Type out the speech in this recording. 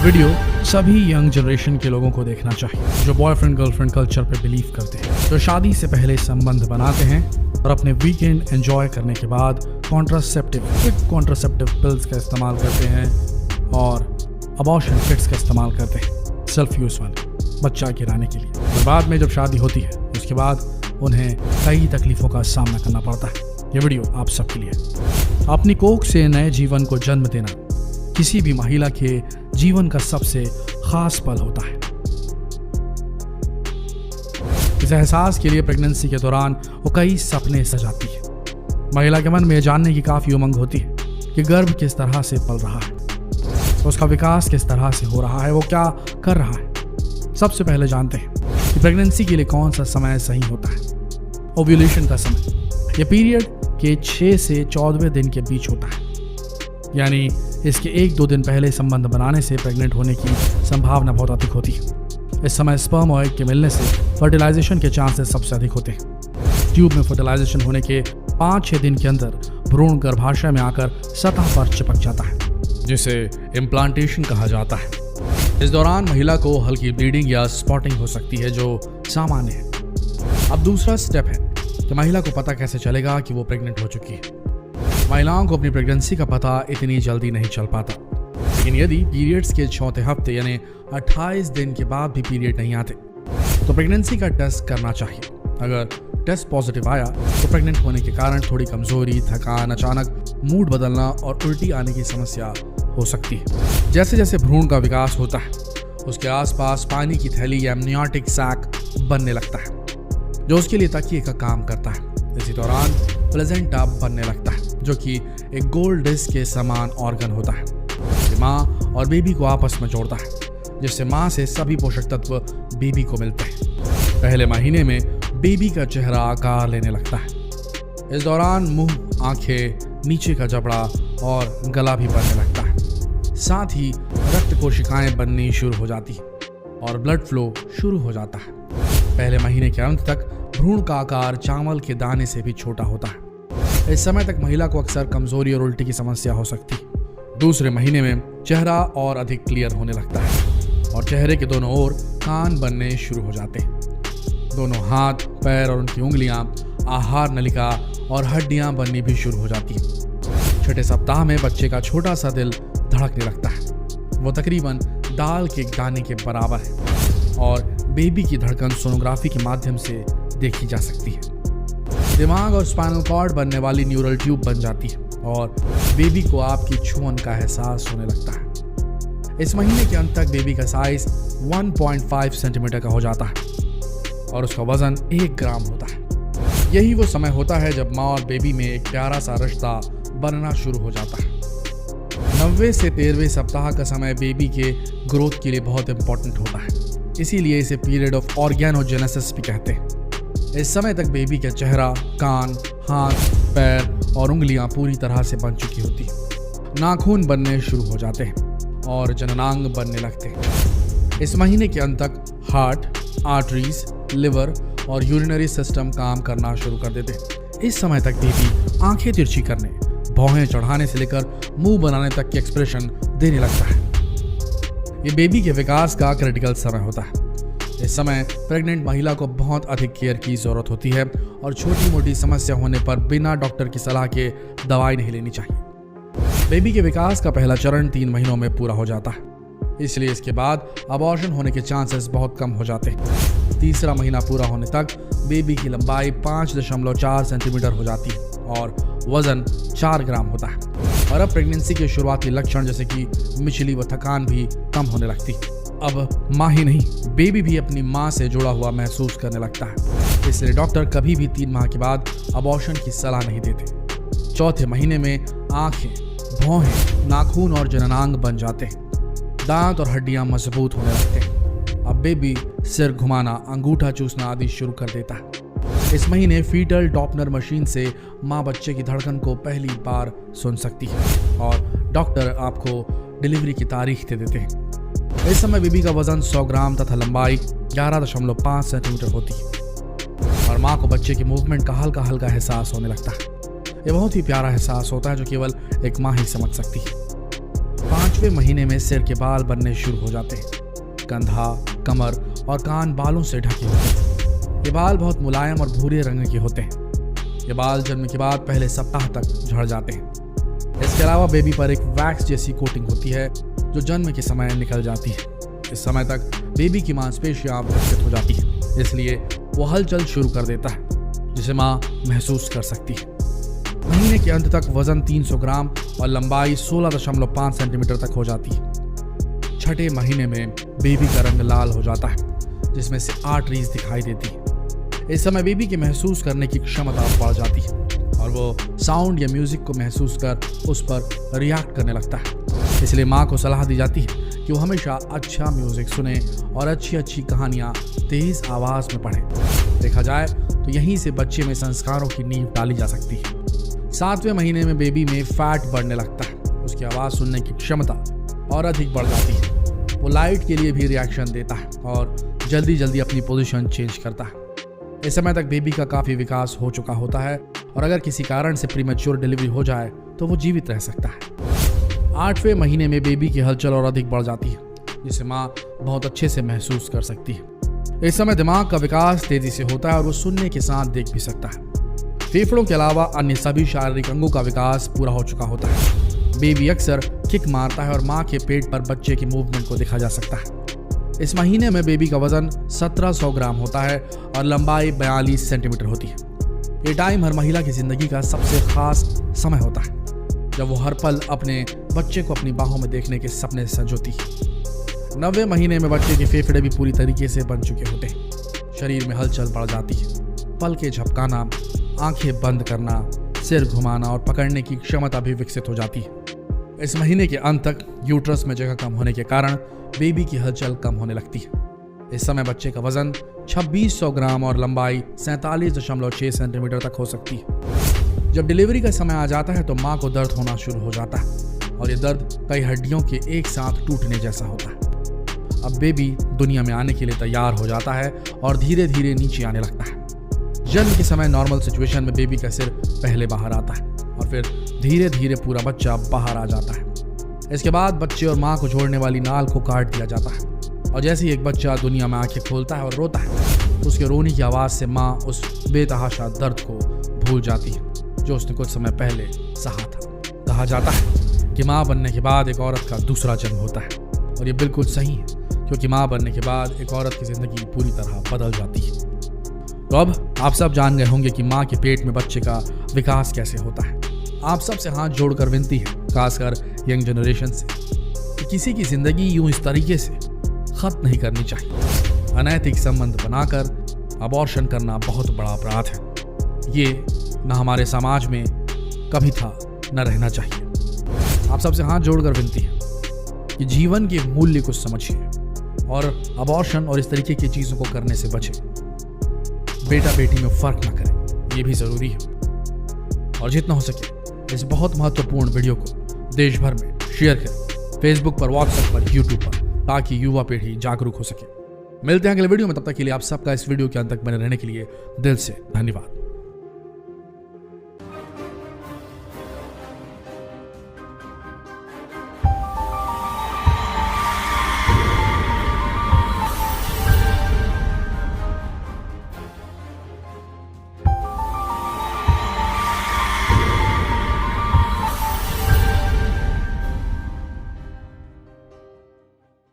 Video सभी young generation के लोगों को देखना चाहिए जो बॉयफ्रेंड गर्लफ्रेंड कल्चर पे बिलीव करते हैं, जो शादी से पहले संबंध बनाते हैं और अपने वीकेंड एंजॉय करने के बाद कॉन्ट्रासेप्टिव पिल्स का इस्तेमाल करते हैं और अबॉर्शन किट्स का इस्तेमाल करते हैं सेल्फ यूज वाले बच्चा गिराने के लिए। और बाद में जब शादी होती है उसके बाद उन्हें कई तकलीफों का सामना करना पड़ता है। ये वीडियो आप सबके लिए। अपनी कोख से नए जीवन को जन्म देना किसी भी महिला के जीवन का सबसे खास पल होता है। इस एहसास के लिए प्रेगनेंसी के दौरान वो कई सपने सजाती है। महिला के मन में जानने की काफी उमंग होती है कि गर्भ किस तरह से पल रहा है, उसका विकास किस तरह से हो रहा है, वो क्या कर रहा है। सबसे पहले जानते हैं कि प्रेगनेंसी के लिए कौन सा समय सही होता है। ओव्यूलेशन का समय यह पीरियड के 6 से 14वें दिन के बीच होता है, यानी इसके 1-2 दिन पहले संबंध बनाने से प्रेग्नेंट होने की संभावना बहुत अधिक होती है। इस समय स्पर्म और एग के मिलने से फर्टिलाइजेशन के चांसेस सबसे अधिक होते हैं। ट्यूब में फर्टिलाइजेशन होने के 5-6 दिन के अंदर भ्रूण गर्भाशय में आकर सतह पर चिपक जाता है, जिसे इम्प्लांटेशन कहा जाता है। इस दौरान महिला को हल्की ब्लीडिंग या स्पॉटिंग हो सकती है, जो सामान्य है। अब दूसरा स्टेप है कि महिला को पता कैसे चलेगा कि वो प्रेग्नेंट हो चुकी है। महिलाओं को अपनी प्रेगनेंसी का पता इतनी जल्दी नहीं चल पाता, लेकिन यदि पीरियड्स के 4थे हफ्ते यानी 28 दिन के बाद भी पीरियड नहीं आते तो प्रेगनेंसी का टेस्ट करना चाहिए। अगर टेस्ट पॉजिटिव आया तो प्रेग्नेंट होने के कारण थोड़ी कमजोरी, थकान, अचानक मूड बदलना और उल्टी आने की समस्या हो सकती है। जैसे जैसे भ्रूण का विकास होता है उसके आसपास पानी की थैली या एमनियोटिक सैक बनने लगता है, जो उसके लिए तकिए का काम करता है। इसी दौरान प्लेसेंटा बनने लगता है, जो कि एक गोल डिस्क के समान ऑर्गन होता है। माँ और बेबी को आपस में जोड़ता है, जिससे माँ से सभी पोषक तत्व बेबी को मिलते हैं। पहले महीने में बेबी का चेहरा आकार लेने लगता है। इस दौरान मुंह, आंखें, नीचे का जबड़ा और गला भी बनने लगता है। साथ ही रक्त कोशिकाएं बननी शुरू हो जाती है और ब्लड फ्लो शुरू हो जाता है। पहले महीने के अंत तक भ्रूण का आकार चावल के दाने से भी छोटा होता है। इस समय तक महिला को अक्सर कमजोरी और उल्टी की समस्या हो सकती है। दूसरे महीने में चेहरा और अधिक क्लियर होने लगता है और चेहरे के दोनों ओर कान बनने शुरू हो जाते हैं। दोनों हाथ, पैर और उनकी उंगलियां, आहार नलिका और हड्डियां बननी भी शुरू हो जाती हैं। 6ठे सप्ताह में बच्चे का छोटा सा दिल धड़कने लगता है। वो तकरीबन दाल के दाने के बराबर है और बेबी की धड़कन सोनोग्राफी के माध्यम से देखी जा सकती है। दिमाग और स्पाइनल कॉर्ड बनने वाली न्यूरल ट्यूब बन जाती है और बेबी को आपकी छुअन का एहसास होने लगता है। इस महीने के अंत तक बेबी का साइज 1.5 सेंटीमीटर का हो जाता है और उसका वजन 1 ग्राम होता है। यही वो समय होता है जब माँ और बेबी में एक प्यारा सा रिश्ता बनना शुरू हो जाता है। 90 से 13वें सप्ताह का समय बेबी के ग्रोथ के लिए बहुत इंपॉर्टेंट होता है, इसीलिए इसे पीरियड ऑफ ऑर्गेनोजेनेसिस भी कहते हैं। इस समय तक बेबी का चेहरा, कान, हाथ, पैर और उंगलियां पूरी तरह से बन चुकी होती हैं। नाखून बनने शुरू हो जाते हैं और जननांग बनने लगते हैं। इस महीने के अंत तक हार्ट, आर्टरीज, लिवर और यूरिनरी सिस्टम काम करना शुरू कर देते हैं। इस समय तक बेबी आंखें तिरछी करने, भौहें चढ़ाने से लेकर मुंह बनाने तक के एक्सप्रेशन देने लगता है। ये बेबी के विकास का क्रिटिकल समय होता है। इस समय प्रेग्नेंट महिला को बहुत अधिक केयर की जरूरत होती है और छोटी मोटी समस्या होने पर बिना डॉक्टर की सलाह के दवाई नहीं लेनी चाहिए। बेबी के विकास का पहला चरण 3 महीनों में पूरा हो जाता है, इसलिए इसके बाद अबॉर्शन होने के चांसेस बहुत कम हो जाते हैं। तीसरा महीना पूरा होने तक बेबी की लंबाई 5.4 सेंटीमीटर हो जाती है और वजन 4 ग्राम होता है। और अब प्रेगनेंसी के शुरुआती लक्षण जैसे कि मिचली व थकान भी कम होने लगती है। अब माँ ही नहीं, बेबी भी अपनी माँ से जुड़ा हुआ महसूस करने लगता है, इसलिए डॉक्टर कभी भी 3 माह के बाद अबॉर्शन की सलाह नहीं देते। 4थे महीने में आंखें, भौहें, नाखून और जननांग बन जाते हैं। दांत और हड्डियां मजबूत होने लगते हैं। अब बेबी सिर घुमाना, अंगूठा चूसना आदि शुरू कर देता है। इस महीने फीटल डॉपलर मशीन से माँ बच्चे की धड़कन को पहली बार सुन सकती है और डॉक्टर आपको डिलीवरी की तारीख दे देते हैं। इस समय बेबी का वजन 100 ग्राम तथा लंबाई 11.5 सेंटीमीटर होती है और माँ को बच्चे की मूवमेंट का हल्का हल्का एहसास होने लगता है। ये बहुत ही प्यारा एहसास होता है जो केवल एक माँ ही समझ सकती है। 5वें महीने में सिर के बाल बनने शुरू हो जाते हैं। कंधा, कमर और कान बालों से ढके होते हैं। ये बाल बहुत मुलायम और भूरे रंग के होते हैं। ये बाल जन्म के बाद पहले सप्ताह तक झड़ जाते हैं। इसके अलावा बेबी पर एक वैक्स जैसी कोटिंग होती है जो जन्म के समय निकल जाती है। इस समय तक बेबी की मांसपेशियां विकसित हो जाती है, इसलिए वो हलचल शुरू कर देता है जिसे माँ महसूस कर सकती है। महीने के अंत तक वजन 300 ग्राम और लंबाई 16.5 सेंटीमीटर तक हो जाती है। 6ठे महीने में बेबी का रंग लाल हो जाता है, जिसमें से आर्टरीज दिखाई देती है। इस समय बेबी के महसूस करने की क्षमता बढ़ जाती है और वो साउंड या म्यूजिक को महसूस कर उस पर रिएक्ट करने लगता है। इसलिए माँ को सलाह दी जाती है कि वो हमेशा अच्छा म्यूजिक सुने और अच्छी अच्छी कहानियाँ तेज आवाज में पढ़े। देखा जाए तो यहीं से बच्चे में संस्कारों की नींव डाली जा सकती है। 7वें महीने में बेबी में फैट बढ़ने लगता है। उसकी आवाज़ सुनने की क्षमता और अधिक बढ़ जाती है। वो लाइट के लिए भी रिएक्शन देता है और जल्दी जल्दी अपनी पोजीशन चेंज करता है। इस समय तक बेबी का काफ़ी विकास हो चुका होता है और अगर किसी कारण से प्रीमेच्योर डिलीवरी हो जाए तो वो जीवित रह सकता है। 8वें महीने में बेबी की हलचल और अधिक बढ़ जाती है, जिसे माँ बहुत अच्छे से महसूस कर सकती है। इस समय दिमाग का विकास तेजी से होता है और वो सुनने के साथ देख भी सकता है। फेफड़ों के अलावा अन्य सभी शारीरिक अंगों का विकास पूरा हो चुका होता है। बेबी अक्सर किक मारता है और माँ के पेट पर बच्चे की मूवमेंट को देखा जा सकता है। इस महीने में बेबी का वजन 1700 ग्राम होता है और लंबाई 42 सेंटीमीटर होती है। ये टाइम हर महिला की जिंदगी का सबसे खास समय होता है, जब वो हर पल अपने बच्चे को अपनी बाहों में देखने के सपने संजोती है। 9वें महीने में बच्चे के फेफड़े भी पूरी तरीके से बन चुके होते हैं। शरीर में हलचल बढ़ जाती है। पलकें झपकाना, आंखें बंद करना, सिर घुमाना और पकड़ने की क्षमता भी विकसित हो जाती है। इस महीने के अंत तक यूट्रस में जगह कम होने के कारण बेबी की हलचल कम होने लगती है। इस समय बच्चे का वजन 2600 ग्राम और लंबाई 47.6 सेंटीमीटर तक हो सकती है। जब डिलीवरी का समय आ जाता है तो माँ को दर्द होना शुरू हो जाता है और ये दर्द कई हड्डियों के एक साथ टूटने जैसा होता है। अब बेबी दुनिया में आने के लिए तैयार हो जाता है और धीरे धीरे नीचे आने लगता है। जन्म के समय नॉर्मल सिचुएशन में बेबी का सिर पहले बाहर आता है और फिर धीरे धीरे पूरा बच्चा बाहर आ जाता है। इसके बाद बच्चे और माँ को जोड़ने वाली नाल को काट दिया जाता है और जैसे ही एक बच्चा दुनिया में आंखें खोलता है और रोता है तो उसके रोने की आवाज़ से माँ उस बेतहाशा दर्द को भूल जाती है जो उसने कुछ समय पहले सहा था। कहा जाता है कि माँ बनने के बाद एक औरत का दूसरा जन्म होता है और ये बिल्कुल सही है, क्योंकि माँ बनने के बाद एक औरत की जिंदगी पूरी तरह बदल जाती है। तो अब आप सब जान गए होंगे कि माँ के पेट में बच्चे का विकास कैसे होता है। आप सबसे हाथ जोड़कर विनती है, खासकर यंग जनरेशन से, कि किसी की जिंदगी यूं इस तरीके से खत्म नहीं करनी चाहिए। अनैतिक संबंध बनाकर अबॉर्शन करना बहुत बड़ा अपराध है। ये न हमारे समाज में कभी था, न रहना चाहिए। आप सबसे हाथ जोड़कर विनती है कि जीवन के मूल्य को समझिए और अबॉर्शन और इस तरीके की चीजों को करने से बचें। बेटा बेटी में फर्क ना करें, ये भी जरूरी है। और जितना हो सके इस बहुत महत्वपूर्ण वीडियो को देश भर में शेयर करें, फेसबुक पर, व्हाट्सएप पर, यूट्यूब पर, ताकि युवा पीढ़ी जागरूक हो सके। मिलते हैं अगले वीडियो में, तब तक के लिए आप सबका इस वीडियो के अंत तक बने रहने के लिए दिल से धन्यवाद।